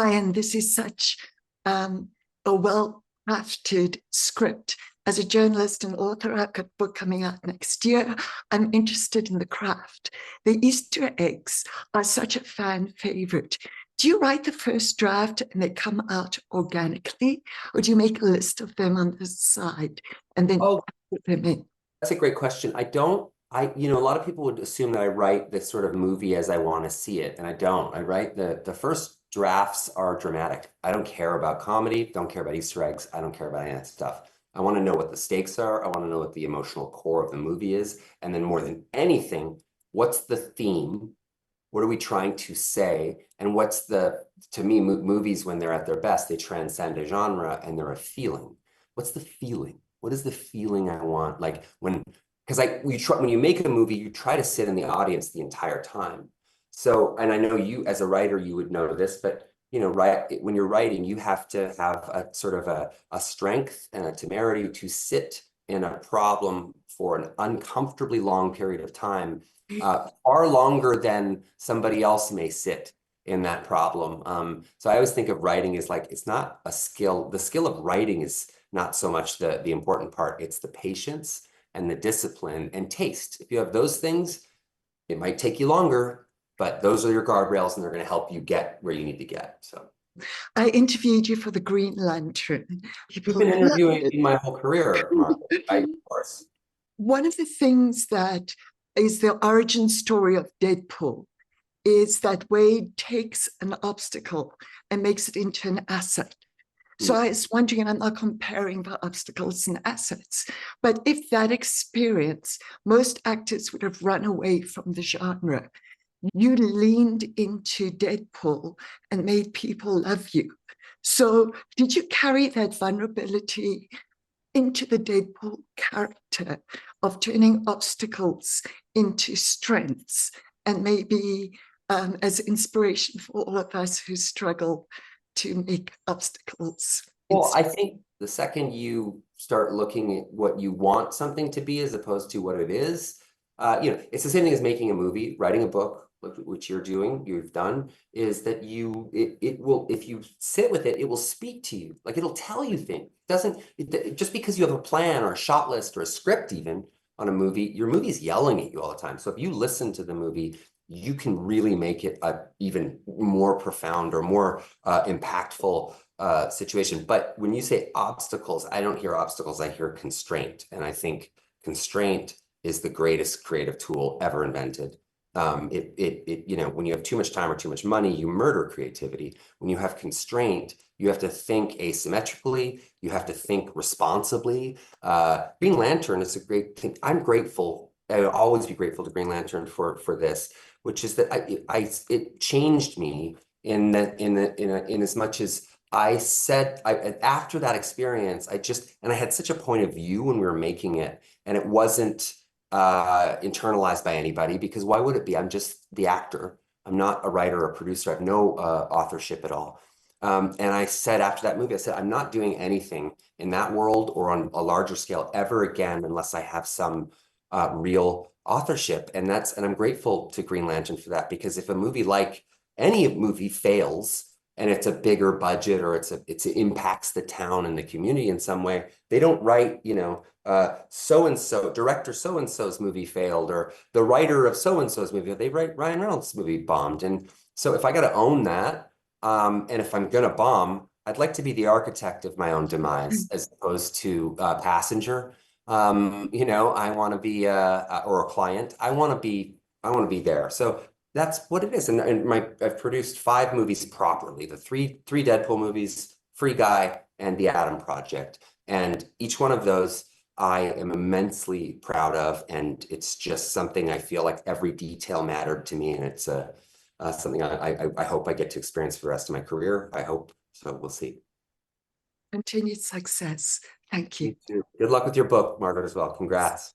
Ryan, this is such a well-crafted script. As a journalist and author, I've got a book coming out next year. I'm interested in the craft. The Easter eggs are such a fan favorite. Do you write the first draft and they come out organically, or do you make a list of them on the side and then put them in? That's a great question. A lot of people would assume that I write this sort of movie as I want to see it, and I don't. I write the first drafts are dramatic. I don't care about comedy, don't care about Easter eggs, I don't care about any of that stuff. I want to know what the stakes are. I want to know what the emotional core of the movie is. And then more than anything, what's the theme? What are we trying to say? And to me, movies, when they're at their best, they transcend a genre and they're a feeling. What's the feeling? What is the feeling I want? Like when you make a movie, you try to sit in the audience the entire time. So, and I know you as a writer, you would know this, but when you're writing, you have to have a sort of a strength and a temerity to sit in a problem for an uncomfortably long period of time, far longer than somebody else may sit in that problem. So I always think of writing as like, it's not a skill. The skill of writing is not so much the important part. It's the patience and the discipline and taste. If you have those things, it might take you longer, but those are your guardrails and they're going to help you get where you need to get. So I interviewed you for the GreenLantern. You've been interviewing me my whole career, Margaret, of course. One of the things that is the origin story of Deadpool is that Wade takes an obstacle and makes it into an asset. So I was wondering, and I'm not comparing the obstacles and assets, but if that experience, most actors would have run away from the genre. You leaned into Deadpool and made people love you. So did you carry that vulnerability into the Deadpool character of turning obstacles into strengths, and maybe as inspiration for all of us who struggle to make obstacles? Well, I think the second you start looking at what you want something to be as opposed to what it is, it's the same thing as making a movie, writing a book, which you've done, is that it will, if you sit with it, it will speak to you. Like it'll tell you things. Just because you have a plan or a shot list or a script even on a movie, your movie's yelling at you all the time. So if you listen to the movie, you can really make it a even more profound or more impactful situation. But when you say obstacles, I don't hear obstacles, I hear constraint. And I think constraint is the greatest creative tool ever invented. When you have too much time or too much money, you murder creativity. When you have constraint, you have to think asymmetrically, you have to think responsibly. Green Lantern is a great thing. I'm grateful, I will always be grateful to Green Lantern for this, which is that it changed me in as much as I said, after that experience, I had such a point of view when we were making it, and it wasn't internalized by anybody, because why would it be? I'm just the actor. I'm not a writer or a producer. I have no authorship at all. And I said after that movie, I said, I'm not doing anything in that world or on a larger scale ever again unless I have some real authorship. And I'm grateful to Green Lantern for that, because if a movie like any movie fails and it's a bigger budget or it impacts the town and the community in some way, they don't write, so-and-so, director so-and-so's movie failed, or the writer of so-and-so's movie, they write RyanReynolds' movie bombed. And so if I got to own that, and if I'm going to bomb, I'd like to be the architect of my own demise as opposed to a passenger. I want to be or a client. I want to be there. So that's what it is. And I've produced 5 movies properly: the three Deadpool movies, Free Guy, and The Atom Project. And each one of those I am immensely proud of, and it's just something I feel like every detail mattered to me, and it's something I hope I get to experience for the rest of my career. I hope so. We'll see. Continued success. Thank you. Good luck with your book, Margaret, as well. Congrats.